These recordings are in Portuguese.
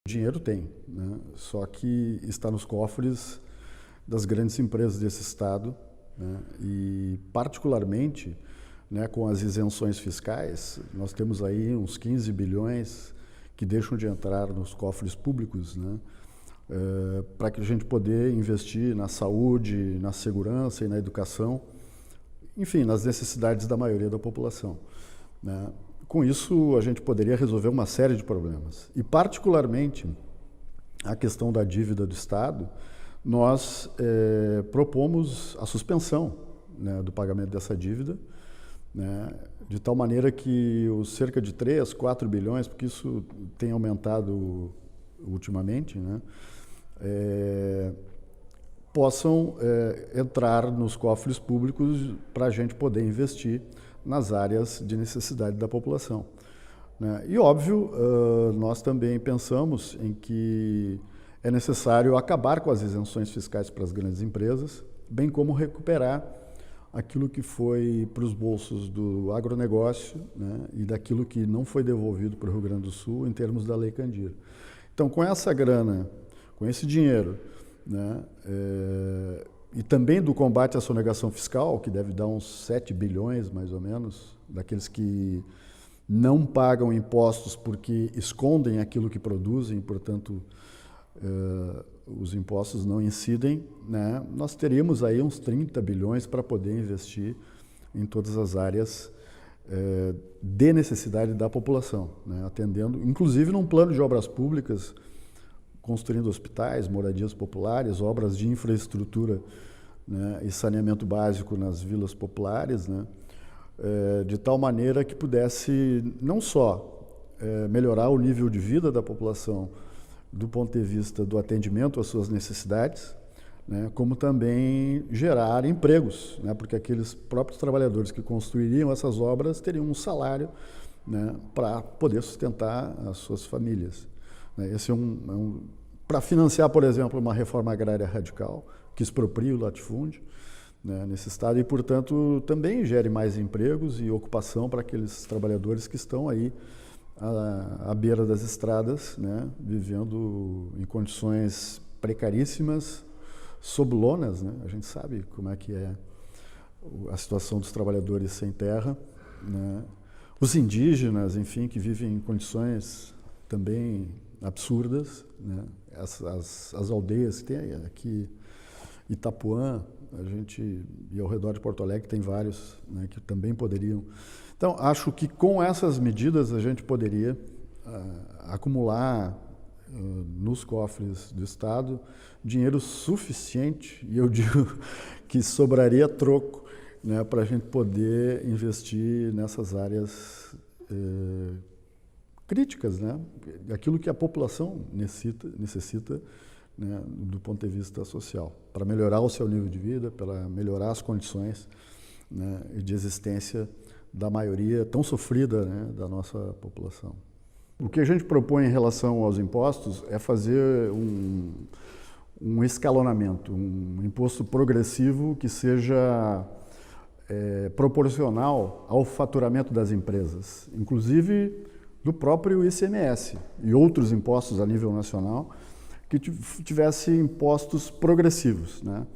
Dinheiro tem, né? Só que está nos cofres das grandes empresas desse estado, né? E particularmente, né, com as isenções fiscais, nós temos aí uns 15 bilhões que deixam de entrar nos cofres públicos, né? Para que a gente poder investir na saúde, na segurança e na educação, enfim, nas necessidades da maioria da população, né? Com isso, a gente poderia resolver uma série de problemas. E, particularmente, a questão da dívida do Estado, nós propomos a suspensão, né, do pagamento dessa dívida, né, de tal maneira que os cerca de 3, 4 bilhões, porque isso tem aumentado ultimamente, né, possam entrar nos cofres públicos para a gente poder investir nas áreas de necessidade da população, né? E, óbvio, nós também pensamos em que é necessário acabar com as isenções fiscais para as grandes empresas, bem como recuperar aquilo que foi para os bolsos do agronegócio, né, e daquilo que não foi devolvido para o Rio Grande do Sul em termos da Lei Candir. Então, com essa grana, com esse dinheiro, né, e também do combate à sonegação fiscal, que deve dar uns 7 bilhões, mais ou menos, daqueles que não pagam impostos porque escondem aquilo que produzem, portanto, os impostos não incidem, né? Nós teríamos aí uns 30 bilhões para poder investir em todas as áreas de necessidade da população, né? Atendendo, inclusive num plano de obras públicas, construindo hospitais, moradias populares, obras de infraestrutura, né, e saneamento básico nas vilas populares, né, de tal maneira que pudesse não só melhorar o nível de vida da população do ponto de vista do atendimento às suas necessidades, né, como também gerar empregos, né, porque aqueles próprios trabalhadores que construiriam essas obras teriam um salário, né, para poder sustentar as suas famílias. Esse para financiar, por exemplo, uma reforma agrária radical, que exproprie o latifúndio, né, nesse estado e, portanto, também gere mais empregos e ocupação para aqueles trabalhadores que estão aí à beira das estradas, né, vivendo em condições precaríssimas, sob lonas, né? A gente sabe como é que é a situação dos trabalhadores sem terra, né? Os indígenas, enfim, que vivem em condições também absurdas, né? As aldeias que tem aqui, Itapuã, e ao redor de Porto Alegre tem vários, né, que também poderiam. Então, acho que com essas medidas a gente poderia acumular nos cofres do Estado dinheiro suficiente, e eu digo que sobraria troco, né, para a gente poder investir nessas áreas críticas, né, aquilo que a população necessita, né, do ponto de vista social, para melhorar o seu nível de vida, para melhorar as condições, né, de existência da maioria tão sofrida, né, da nossa população. O que a gente propõe em relação aos impostos é fazer um escalonamento, um imposto progressivo que seja proporcional ao faturamento das empresas, inclusive do próprio ICMS e outros impostos a nível nacional, que tivesse impostos progressivos, né?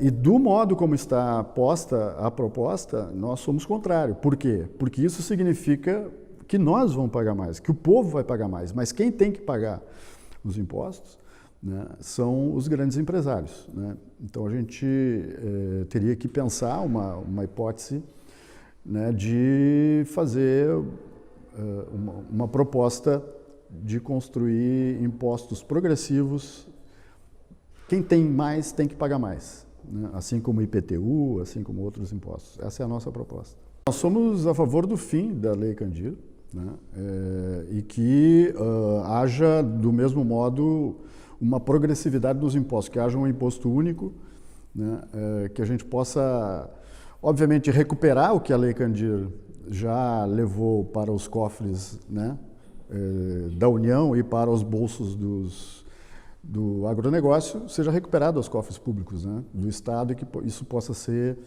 E do modo como está posta a proposta, nós somos contrários. Por quê? Porque isso significa que nós vamos pagar mais, que o povo vai pagar mais, mas quem tem que pagar os impostos, né, são os grandes empresários, né? Então a gente teria que pensar uma hipótese, né, de fazer uma proposta de construir impostos progressivos. Quem tem mais tem que pagar mais, né? Assim como o IPTU, assim como outros impostos. Essa é a nossa proposta. Nós somos a favor do fim da Lei Candir, né? E que haja, do mesmo modo, uma progressividade dos impostos, que haja um imposto único, né? Que a gente possa, obviamente, recuperar o que a Lei Candir já levou para os cofres, né, da União e para os bolsos do agronegócio, seja recuperado aos cofres públicos, né, do Estado, e que isso possa ser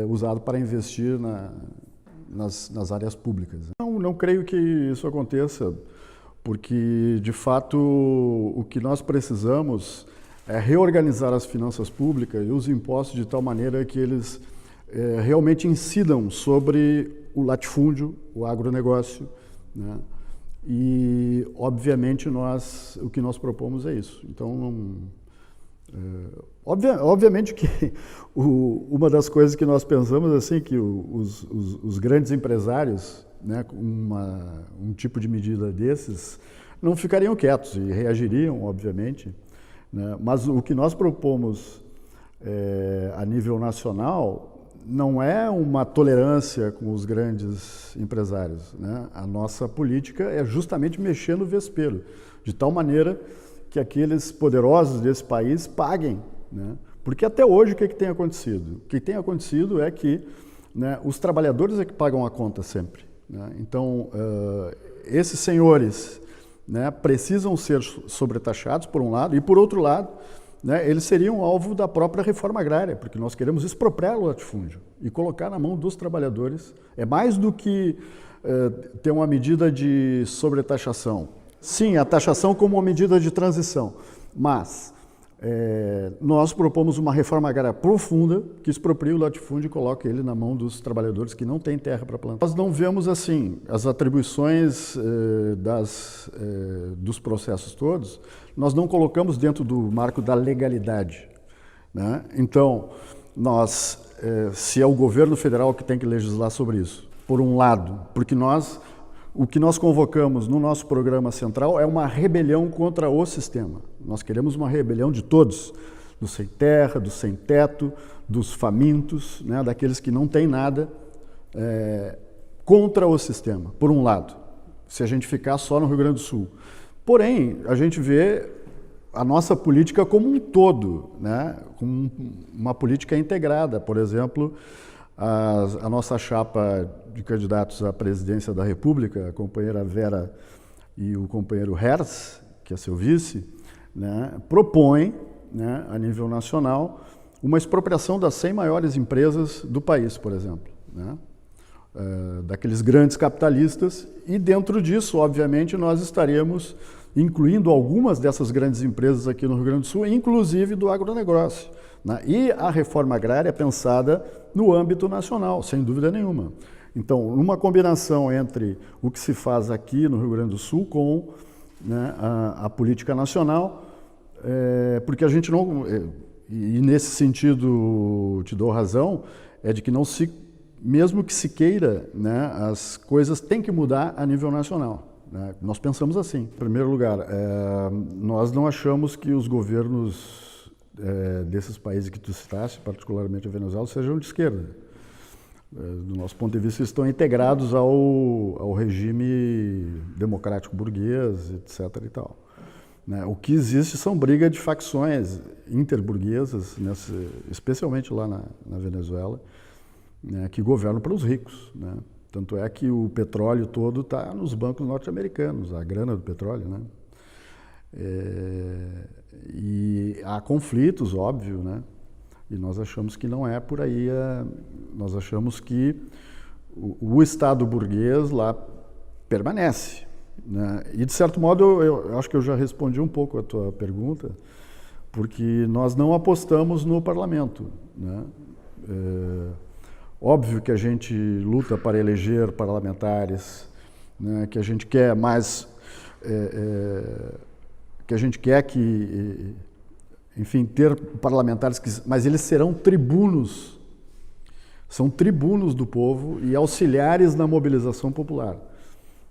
usado para investir nas áreas públicas. Não creio que isso aconteça porque, de fato, o que nós precisamos é reorganizar as finanças públicas e os impostos de tal maneira que eles realmente incidam sobre o latifúndio, o agronegócio, né? E, obviamente, o que nós propomos é isso. Então, obviamente que uma das coisas que nós pensamos assim que os grandes empresários, né, com um tipo de medida desses, não ficariam quietos e reagiriam, obviamente, né? Mas o que nós propomos a nível nacional não é uma tolerância com os grandes empresários, né? A nossa política é justamente mexer no vespeiro, de tal maneira que aqueles poderosos desse país paguem, né? Porque até hoje o que tem acontecido? O que tem acontecido é que, né, os trabalhadores é que pagam a conta sempre, né? Então, esses senhores, né, precisam ser sobretaxados, por um lado, e por outro lado, né, eles seriam alvo da própria reforma agrária, porque nós queremos expropriar o latifúndio e colocar na mão dos trabalhadores. É mais do que ter uma medida de sobretaxação. Sim, a taxação como uma medida de transição, mas nós propomos uma reforma agrária profunda que exproprie o latifúndio e coloque ele na mão dos trabalhadores que não têm terra para plantar. Nós não vemos assim as atribuições dos processos todos, nós não colocamos dentro do marco da legalidade, né? Então, se é o governo federal que tem que legislar sobre isso, por um lado, porque o que nós convocamos no nosso programa central é uma rebelião contra o sistema. Nós queremos uma rebelião de todos, dos sem terra, dos sem teto, dos famintos, né, daqueles que não têm nada, contra o sistema, por um lado, se a gente ficar só no Rio Grande do Sul. Porém, a gente vê a nossa política como um todo, né, como uma política integrada. Por exemplo, a nossa chapa de candidatos à presidência da República, a companheira Vera e o companheiro Herz, que é seu vice, né, propõem, né, a nível nacional, uma expropriação das 100 maiores empresas do país, por exemplo, né, daqueles grandes capitalistas, e dentro disso, obviamente, nós estaríamos incluindo algumas dessas grandes empresas aqui no Rio Grande do Sul, inclusive do agronegócio, né? E a reforma agrária é pensada no âmbito nacional, sem dúvida nenhuma. Então, uma combinação entre o que se faz aqui no Rio Grande do Sul com, né, a política nacional, porque a gente não... E nesse sentido, te dou razão, é de que não se... Mesmo que se queira, né, as coisas têm que mudar a nível nacional, né? Nós pensamos assim. Em primeiro lugar, nós não achamos que os governos desses países que tu citaste, particularmente a Venezuela, sejam de esquerda. Do nosso ponto de vista, estão integrados ao regime democrático burguês, etc. e tal, né? O que existe são brigas de facções interburguesas, especialmente lá na Venezuela, né, que governam para os ricos, né? Tanto é que o petróleo todo está nos bancos norte-americanos, a grana do petróleo, né? E há conflitos, óbvio, né? E nós achamos que não é por aí, nós achamos que o Estado burguês lá permanece, né? E, de certo modo, eu acho que eu já respondi um pouco a tua pergunta, porque nós não apostamos no parlamento, né? Óbvio que a gente luta para eleger parlamentares, né, que a gente quer mais, que a gente quer que, enfim, ter parlamentares, mas eles serão tribunos, são tribunos do povo e auxiliares na mobilização popular,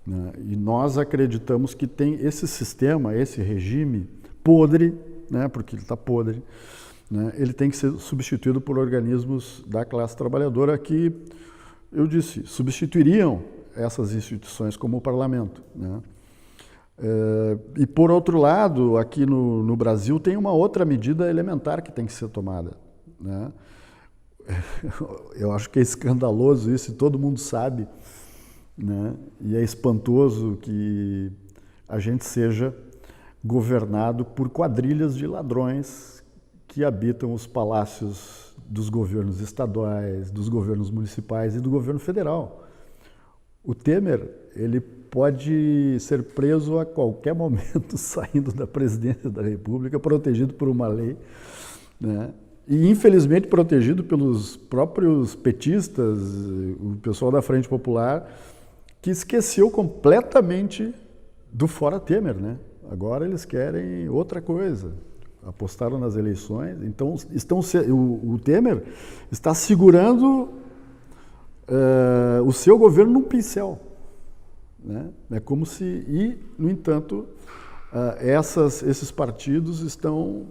né? E nós acreditamos que tem esse sistema, esse regime podre, né, porque ele está podre, né, ele tem que ser substituído por organismos da classe trabalhadora que, eu disse, substituiriam essas instituições como o parlamento, né? E, por outro lado, aqui no Brasil tem uma outra medida elementar que tem que ser tomada, né? Eu acho que é escandaloso isso e todo mundo sabe, né? E é espantoso que a gente seja governado por quadrilhas de ladrões que habitam os palácios dos governos estaduais, dos governos municipais e do governo federal. O Temer, ele pode ser preso a qualquer momento saindo da presidência da República, protegido por uma lei, né? E infelizmente protegido pelos próprios petistas, o pessoal da Frente Popular, que esqueceu completamente do fora Temer, né? Agora eles querem outra coisa. Apostaram nas eleições, então o Temer está segurando o seu governo num pincel, né? É como se, e no entanto, esses partidos estão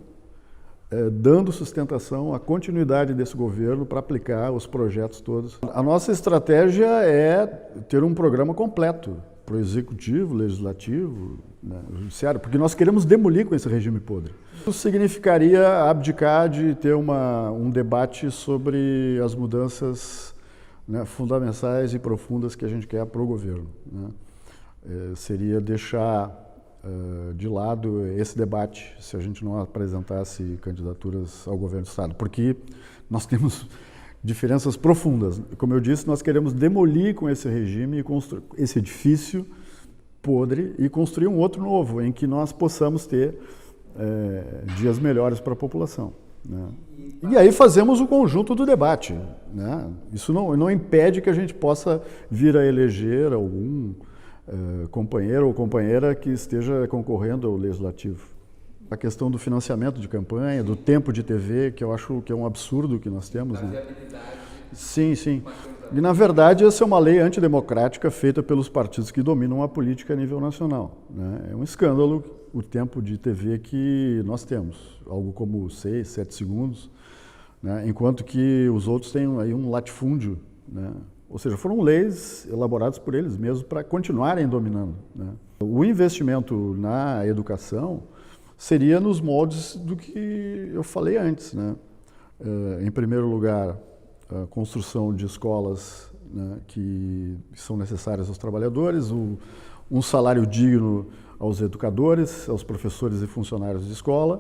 dando sustentação à continuidade desse governo para aplicar os projetos todos. A nossa estratégia é ter um programa completo para o Executivo, Legislativo, né, o Judiciário, porque nós queremos demolir com esse regime podre. Isso significaria abdicar de ter um debate sobre as mudanças, né, fundamentais e profundas que a gente quer para o governo, né? Seria deixar de lado esse debate se a gente não apresentasse candidaturas ao governo do Estado, porque nós temos diferenças profundas. Como eu disse, nós queremos demolir com esse regime esse edifício podre e construir um outro novo, em que nós possamos ter dias melhores para a população, né? E aí fazemos o conjunto do debate, né? Isso não impede que a gente possa vir a eleger algum companheiro ou companheira que esteja concorrendo ao Legislativo. A questão do financiamento de campanha, do tempo de TV, que eu acho que é um absurdo que nós temos, né? Sim, sim. E, na verdade, essa é uma lei antidemocrática feita pelos partidos que dominam a política a nível nacional, né? É um escândalo o tempo de TV que nós temos, algo como 6, 7 segundos, né? Enquanto que os outros têm aí um latifúndio, né? Ou seja, foram leis elaboradas por eles mesmos para continuarem dominando, né? O investimento na educação seria nos moldes do que eu falei antes, né? Em primeiro lugar, a construção de escolas, né, que são necessárias aos trabalhadores, um salário digno aos educadores, aos professores e funcionários de escola,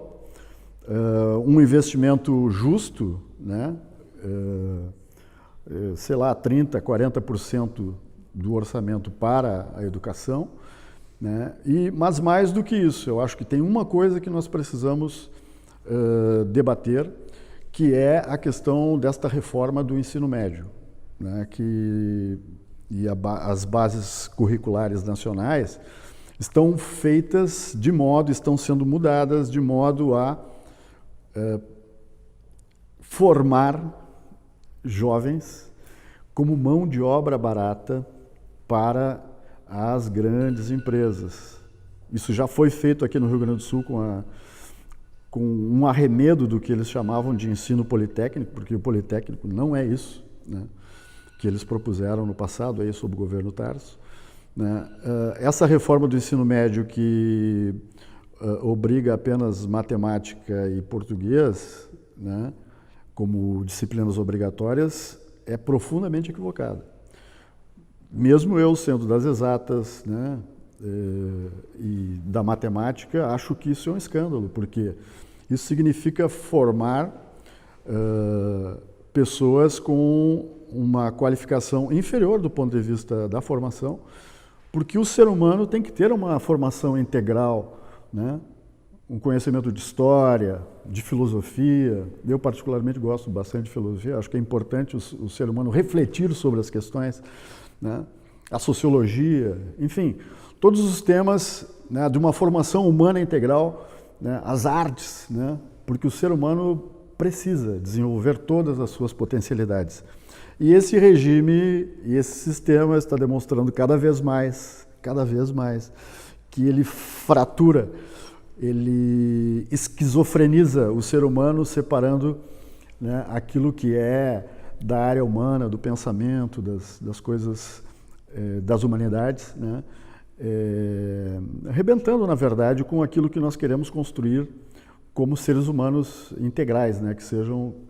um investimento justo, né? Sei lá, 30%, 40% do orçamento para a educação, né? Mas mais do que isso, eu acho que tem uma coisa que nós precisamos debater, que é a questão desta reforma do ensino médio, né? As bases curriculares nacionais estão feitas estão sendo mudadas de modo a formar jovens como mão de obra barata para as grandes empresas. Isso já foi feito aqui no Rio Grande do Sul com um arremedo do que eles chamavam de ensino politécnico, porque o politécnico não é isso, né, que eles propuseram no passado, aí, sob o governo Tarso, né? Essa reforma do ensino médio que obriga apenas matemática e português, né, como disciplinas obrigatórias, é profundamente equivocada. Mesmo eu sendo das exatas, né, e da matemática, acho que isso é um escândalo, porque isso significa formar pessoas com uma qualificação inferior do ponto de vista da formação, porque o ser humano tem que ter uma formação integral, né? Um conhecimento de história, de filosofia. Eu particularmente gosto bastante de filosofia, acho que é importante o ser humano refletir sobre as questões, né? A sociologia, enfim, todos os temas, né, de uma formação humana integral, né, as artes, né, porque o ser humano precisa desenvolver todas as suas potencialidades. E esse regime e esse sistema está demonstrando cada vez mais, que ele fratura, ele esquizofreniza o ser humano, separando, né, aquilo que é da área humana, do pensamento, das coisas, das humanidades, né, arrebentando, na verdade, com aquilo que nós queremos construir como seres humanos integrais, né, que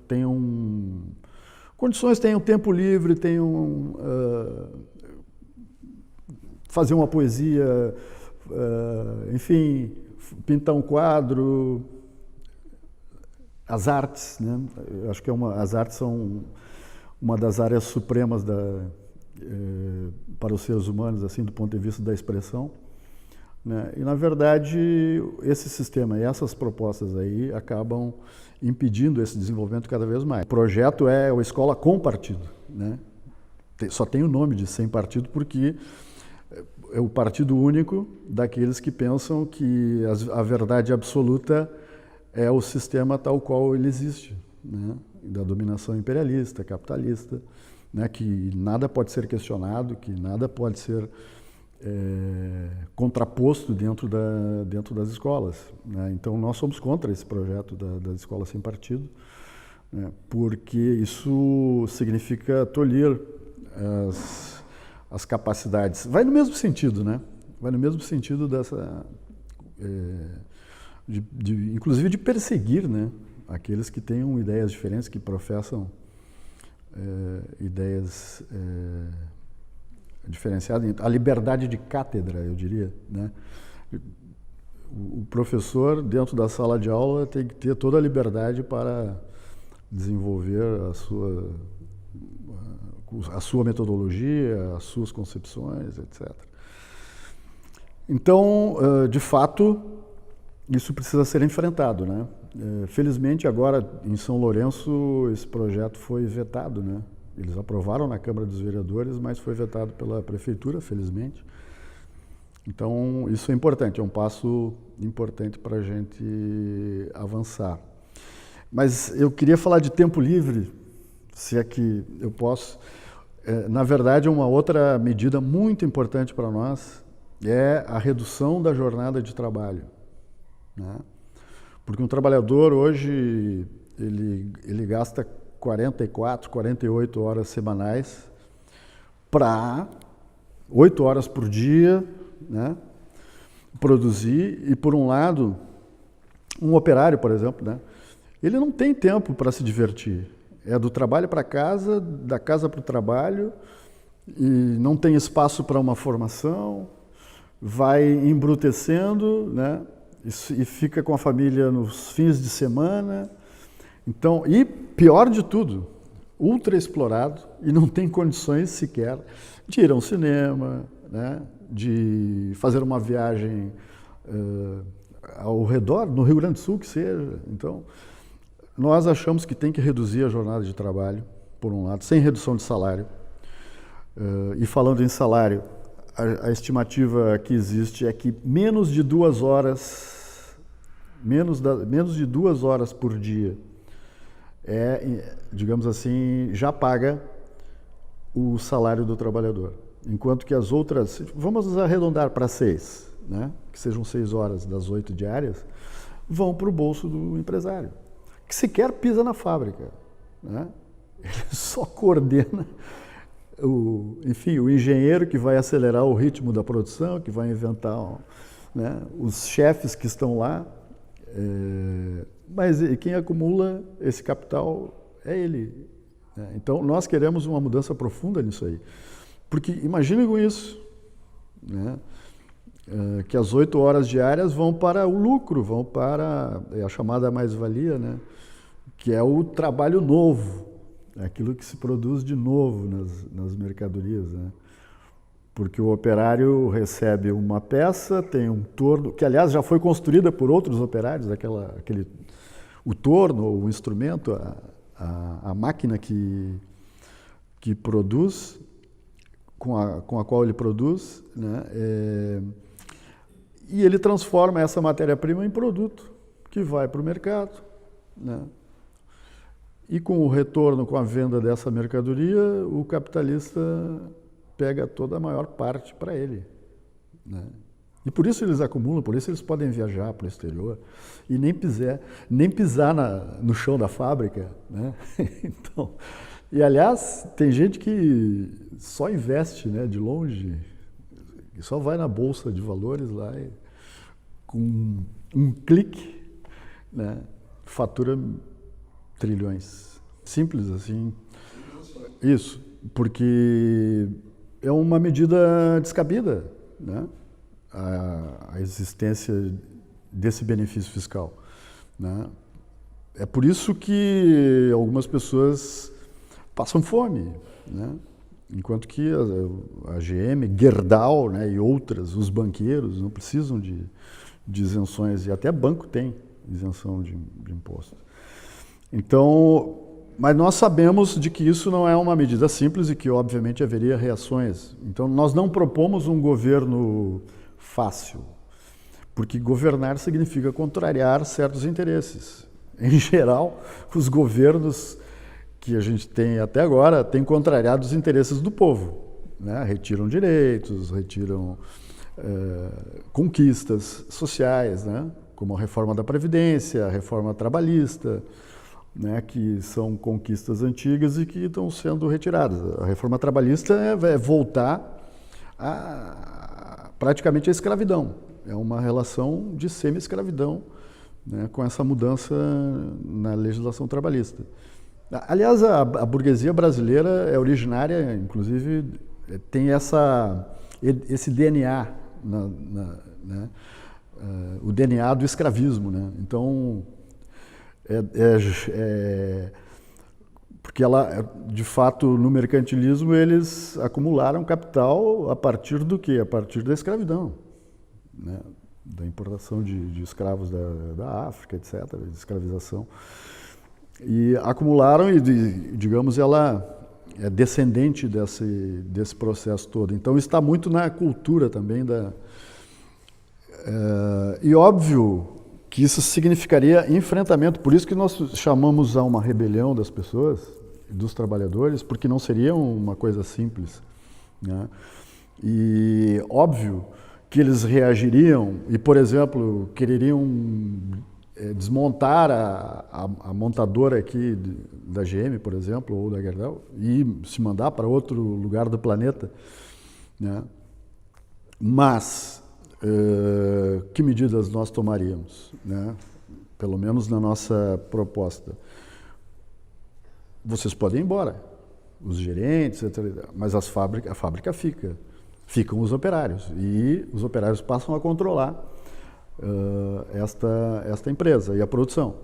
tenham condições, tenham tempo livre, tenham fazer uma poesia, enfim, pintar um quadro, as artes, né? Eu acho que as artes são uma das áreas supremas para os seres humanos, assim, do ponto de vista da expressão, né? E, na verdade, esse sistema e essas propostas aí acabam impedindo esse desenvolvimento cada vez mais. O projeto é a escola com partido, né? Só tem o nome de sem partido porque é o partido único daqueles que pensam que a verdade absoluta é o sistema tal qual ele existe, né? Da dominação imperialista, capitalista, né? Que nada pode ser questionado, que nada pode ser contraposto dentro das escolas, né? Então nós somos contra esse projeto das escolas sem partido, né? Porque isso significa tolir as capacidades. Vai no mesmo sentido, né? Vai no mesmo sentido dessa, inclusive de perseguir, né? Aqueles que tenham ideias diferentes, que professam ideias diferenciadas. A liberdade de cátedra, eu diria, né? O professor, dentro da sala de aula, tem que ter toda a liberdade para desenvolver a sua metodologia, as suas concepções, etc. Então, de fato, isso precisa ser enfrentado, né? Felizmente, agora, em São Lourenço, esse projeto foi vetado, né? Eles aprovaram na Câmara dos Vereadores, mas foi vetado pela Prefeitura, felizmente. Então, isso é importante, é um passo importante para a gente avançar. Mas eu queria falar de tempo livre, se é que eu posso. Na verdade, uma outra medida muito importante para nós é a redução da jornada de trabalho, né? Porque um trabalhador hoje, ele gasta 44, 48 horas semanais para 8 horas por dia, né, produzir. E, por um lado, um operário, por exemplo, né, ele não tem tempo para se divertir. É do trabalho para casa, da casa para o trabalho, e não tem espaço para uma formação, vai embrutecendo, né, e fica com a família nos fins de semana. Então, e pior de tudo, ultra explorado e não tem condições sequer de ir a um cinema, né, de fazer uma viagem ao redor, no Rio Grande do Sul que seja. Então, nós achamos que tem que reduzir a jornada de trabalho, por um lado, sem redução de salário. E falando em salário, a estimativa que existe é que menos de 2 horas por dia digamos assim, já paga o salário do trabalhador. Enquanto que as outras, vamos arredondar para 6, né? Que sejam 6 horas das 8 diárias, vão para o bolso do empresário, que sequer pisa na fábrica, né? Ele só coordena o engenheiro que vai acelerar o ritmo da produção, que vai inventar, né, os chefes que estão lá, mas quem acumula esse capital é ele, né? Então, nós queremos uma mudança profunda nisso aí. Porque imagine com isso, né, que as 8 horas diárias vão para o lucro, vão para a chamada mais-valia, né, que é o trabalho novo, aquilo que se produz de novo nas mercadorias, né? Porque o operário recebe uma peça, tem um torno, que aliás já foi construída por outros operários, o torno, o instrumento, a máquina que produz, com a qual ele produz, né? E ele transforma essa matéria-prima em produto que vai para o mercado, né? E com o retorno, com a venda dessa mercadoria, o capitalista pega toda a maior parte para ele, né? E por isso eles acumulam, por isso eles podem viajar para o exterior e nem pisar no chão da fábrica, né? Então, e aliás, tem gente que só investe, né, de longe, só vai na bolsa de valores lá e com um clique, né, fatura trilhões. Simples assim. Isso, porque é uma medida descabida, né, a existência desse benefício fiscal, né? É por isso que algumas pessoas passam fome, né? Enquanto que a GM, Gerdau, né, e outras, os banqueiros, não precisam de isenções, e até banco tem isenção de imposto. Então, mas nós sabemos de que isso não é uma medida simples e que, obviamente, haveria reações. Então, nós não propomos um governo fácil, porque governar significa contrariar certos interesses. Em geral, os governos que a gente tem até agora têm contrariado os interesses do povo, né? Retiram direitos, retiram conquistas sociais, né? Como a reforma da Previdência, a reforma trabalhista, né? Que são conquistas antigas e que estão sendo retiradas. A reforma trabalhista é voltar praticamente à escravidão. É uma relação de semi-escravidão, né? Com essa mudança na legislação trabalhista. Aliás, a burguesia brasileira é originária, inclusive, tem esse DNA, né? O DNA do escravismo, né? Então, porque de fato, no mercantilismo, eles acumularam capital a partir do quê? A partir da escravidão, né? Da importação de escravos da África, etc., de escravização. E acumularam e, digamos, ela é descendente desse processo todo. Então, está muito na cultura também e óbvio que isso significaria enfrentamento. Por isso que nós chamamos a uma rebelião das pessoas, dos trabalhadores, porque não seria uma coisa simples, né? E óbvio que eles reagiriam e, por exemplo, quereriam desmontar a montadora aqui da GM, por exemplo, ou da Gerdau, e se mandar para outro lugar do planeta, né? Mas que medidas nós tomaríamos, né? Pelo menos na nossa proposta? Vocês podem ir embora, os gerentes, etc., mas a fábrica ficam os operários, e os operários passam a controlar esta empresa e a produção,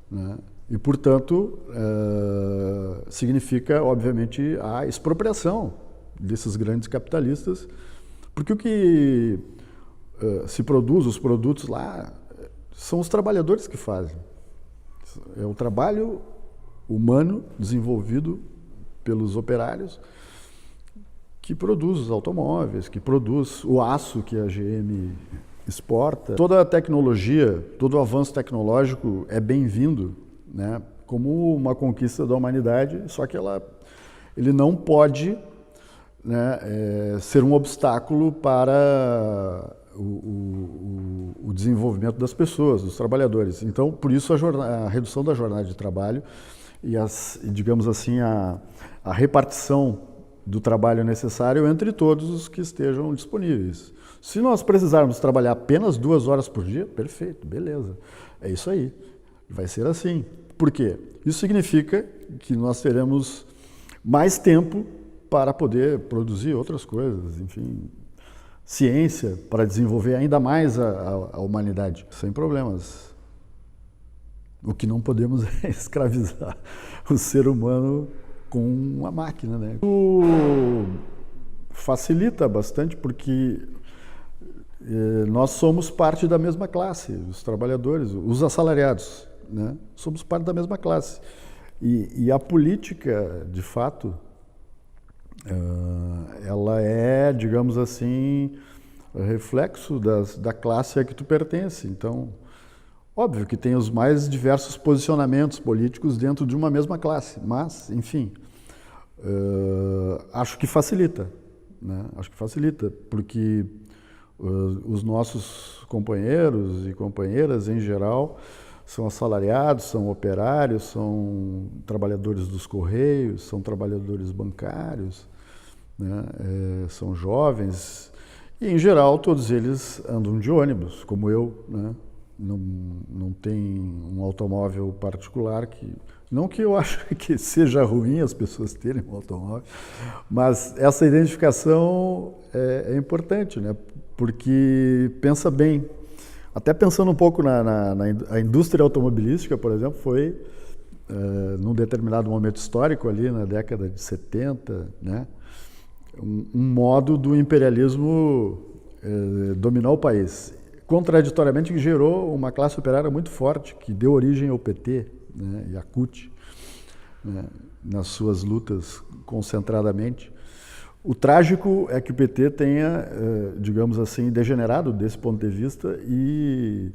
né? E, portanto, significa, obviamente, a expropriação desses grandes capitalistas, porque o que se produz, os produtos lá, são os trabalhadores que fazem. É o trabalho humano desenvolvido pelos operários que produz os automóveis, que produz o aço que a GM exporta. Toda a tecnologia, todo o avanço tecnológico é bem-vindo, né, como uma conquista da humanidade, só que ele não pode, né, ser um obstáculo para o desenvolvimento das pessoas, dos trabalhadores. Então, por isso a redução da jornada de trabalho e digamos assim, a repartição do trabalho necessário entre todos os que estejam disponíveis. Se nós precisarmos trabalhar apenas 2 horas por dia, perfeito, beleza. É isso aí. Vai ser assim. Por quê? Isso significa que nós teremos mais tempo para poder produzir outras coisas, enfim, ciência para desenvolver ainda mais a humanidade, sem problemas. O que não podemos é escravizar o ser humano com uma máquina, né? Isso facilita bastante porque nós somos parte da mesma classe, os trabalhadores, os assalariados, né? Somos parte da mesma classe. E a política, de fato, ela é, digamos assim, reflexo da classe a que tu pertence. Então, óbvio que tem os mais diversos posicionamentos políticos dentro de uma mesma classe, mas, enfim, acho que facilita, né? Acho que facilita, porque os nossos companheiros e companheiras, em geral, são assalariados, são operários, são trabalhadores dos Correios, são trabalhadores bancários, né? São jovens, e, em geral, todos eles andam de ônibus, como eu, né? Não tem um automóvel particular, não que eu acho que seja ruim as pessoas terem um automóvel, mas essa identificação é importante, né? Porque pensa bem, até pensando um pouco a indústria automobilística, por exemplo, foi, num determinado momento histórico ali na década de 70, né? um modo do imperialismo dominar o país. Contraditoriamente, que gerou uma classe operária muito forte, que deu origem ao PT, né, e à CUT, né, nas suas lutas concentradamente. O trágico é que o PT tenha, digamos assim, degenerado desse ponto de vista e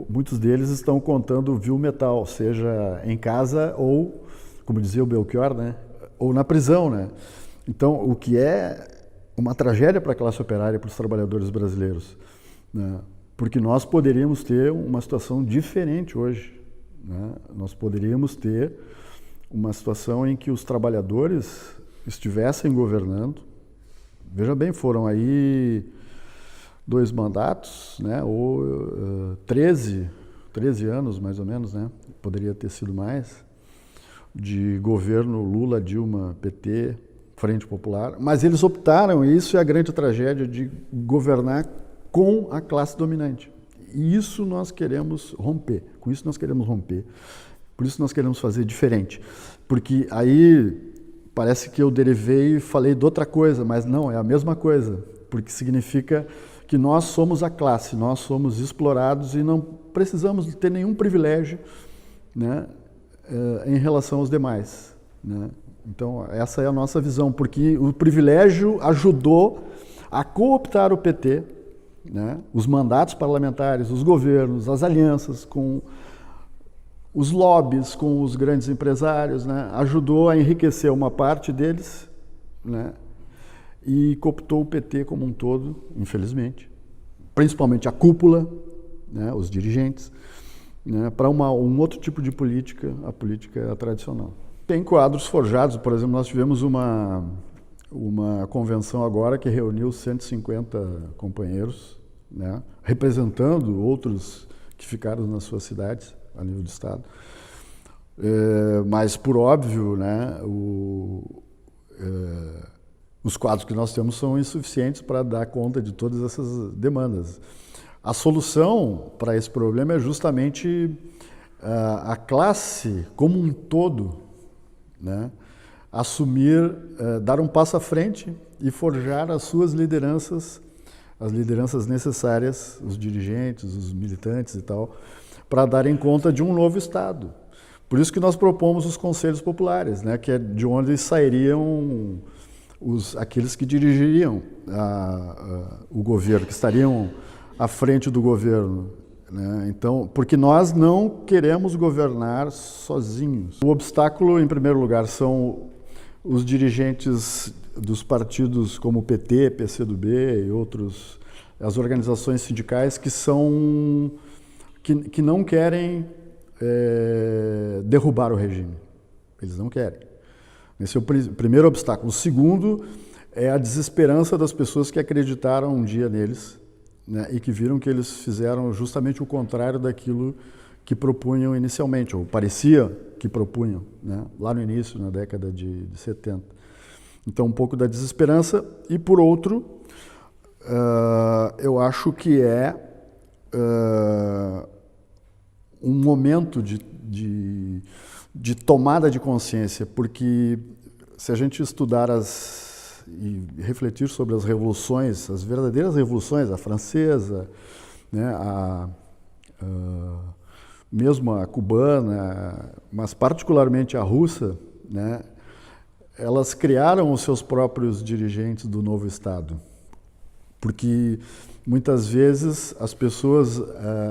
muitos deles estão contando vil metal, seja em casa ou, como dizia o Belchior, né, ou na prisão, né? Então, o que é uma tragédia para a classe operária e para os trabalhadores brasileiros, né? Porque nós poderíamos ter uma situação diferente hoje, né? Nós poderíamos ter uma situação em que os trabalhadores estivessem governando. Veja bem, foram aí 2 mandatos, né? Ou 13 anos mais ou menos, né? Poderia ter sido mais, de governo Lula, Dilma, PT, Frente Popular, mas eles optaram, e isso é a grande tragédia, de governar com a classe dominante. E isso nós queremos romper, com isso nós queremos romper, por isso nós queremos fazer diferente. Porque aí parece que eu derivei e falei de outra coisa, mas não, é a mesma coisa, porque significa que nós somos a classe, nós somos explorados e não precisamos ter nenhum privilégio, né, em relação aos demais, né? Então, essa é a nossa visão, porque o privilégio ajudou a cooptar o PT, né? Os mandatos parlamentares, os governos, as alianças com os lobbies, com os grandes empresários, né? Ajudou a enriquecer uma parte deles, né? E cooptou o PT como um todo, infelizmente, principalmente a cúpula, né? Os dirigentes, né? Para um outro tipo de política, a política tradicional. Tem quadros forjados, por exemplo, nós tivemos uma convenção agora que reuniu 150 companheiros, né, representando outros que ficaram nas suas cidades, a nível do Estado. Mas, por óbvio, né, os quadros que nós temos são insuficientes para dar conta de todas essas demandas. A solução para esse problema é justamente a classe como um todo, né, assumir, dar um passo à frente e forjar as suas lideranças, as lideranças necessárias, os dirigentes, os militantes e tal, para darem conta de um novo Estado. Por isso que nós propomos os conselhos populares, né, que é de onde sairiam aqueles que dirigiriam o governo, que estariam à frente do governo, né? Então, porque nós não queremos governar sozinhos. O obstáculo, em primeiro lugar, são os dirigentes dos partidos como o PT, PCdoB e outros, as organizações sindicais que não querem derrubar o regime. Eles não querem. Esse é o primeiro obstáculo. O segundo é a desesperança das pessoas que acreditaram um dia neles, né, e que viram que eles fizeram justamente o contrário daquilo que propunham inicialmente, ou parecia que propunham, né, lá no início, na década de 70. Então, um pouco da desesperança. E, por outro, eu acho que é um momento de tomada de consciência, porque se a gente estudar e refletir sobre as revoluções, as verdadeiras revoluções, a francesa, né, mesmo a cubana, mas particularmente a russa, né, elas criaram os seus próprios dirigentes do novo Estado, porque muitas vezes as pessoas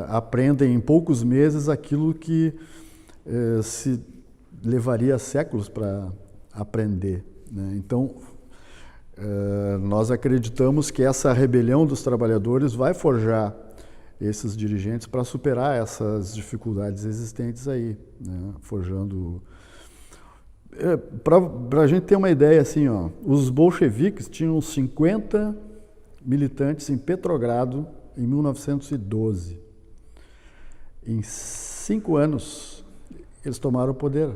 aprendem em poucos meses aquilo que se levaria séculos para aprender, né? Então, nós acreditamos que essa rebelião dos trabalhadores vai forjar esses dirigentes para superar essas dificuldades existentes aí, né? Forjando... Para a gente ter uma ideia, assim, ó, os bolcheviques tinham 50 militantes em Petrogrado em 1912. Em 5 anos, eles tomaram o poder,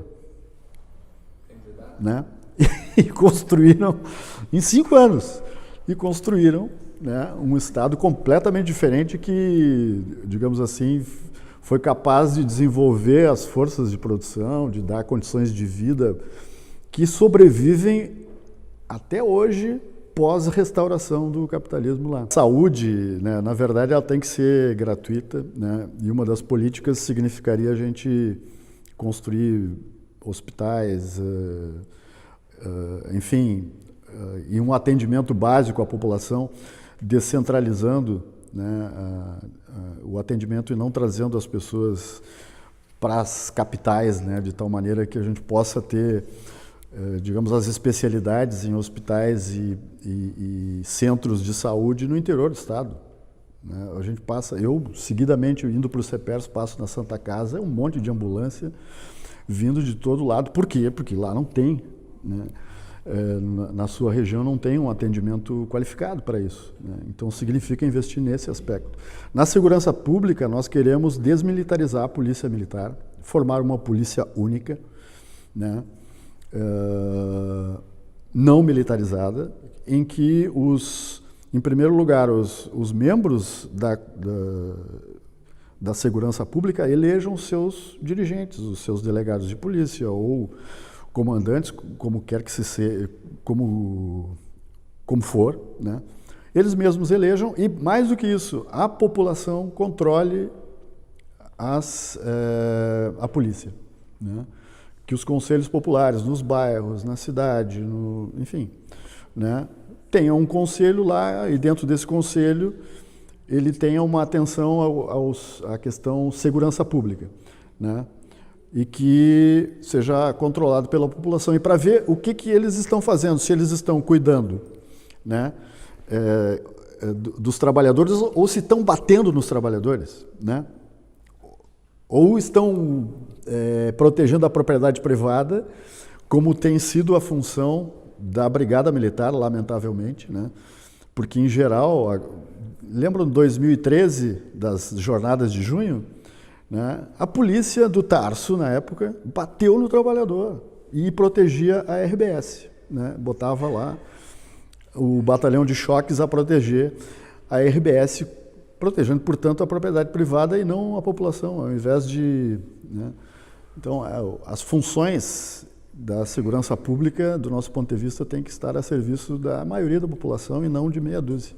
né? E construíram, em 5 anos, né, um Estado completamente diferente que, digamos assim, foi capaz de desenvolver as forças de produção, de dar condições de vida que sobrevivem até hoje, pós-restauração do capitalismo lá. Saúde, né, na verdade, ela tem que ser gratuita, né, e uma das políticas significaria a gente construir hospitais, enfim, e um atendimento básico à população, descentralizando, né, o atendimento e não trazendo as pessoas para as capitais, né, de tal maneira que a gente possa ter, digamos, as especialidades em hospitais e centros de saúde no interior do estado. Né? A gente passa, eu seguidamente indo para o CEPERS, passo na Santa Casa, é um monte de ambulância vindo de todo lado. Por quê? Porque lá não tem, né? Na sua região não tem um atendimento qualificado para isso, né? Então significa investir nesse aspecto. Na segurança pública, nós queremos desmilitarizar a polícia militar, formar uma polícia única, né? Não militarizada, em que em primeiro lugar, os membros da segurança pública elejam os seus dirigentes, os seus delegados de polícia ou comandantes, como quer que se seja, como for, né? Eles mesmos elejam e, mais do que isso, a população controle a polícia, né? Que os conselhos populares nos bairros, na cidade, enfim, né, tenham um conselho lá e dentro desse conselho ele tenha uma atenção à questão segurança pública, né? E que seja controlado pela população. E para ver o que eles estão fazendo, se eles estão cuidando, né, dos trabalhadores ou se estão batendo nos trabalhadores, né? Ou estão protegendo a propriedade privada, como tem sido a função da Brigada Militar, lamentavelmente, né? Porque, em geral, lembram de 2013, das jornadas de junho? Né? A polícia do Tarso, na época, bateu no trabalhador e protegia a RBS, né? Botava lá o batalhão de choques a proteger a RBS, protegendo, portanto, a propriedade privada e não a população, ao invés de... Né? Então, as funções da segurança pública, do nosso ponto de vista, têm que estar a serviço da maioria da população e não de meia dúzia.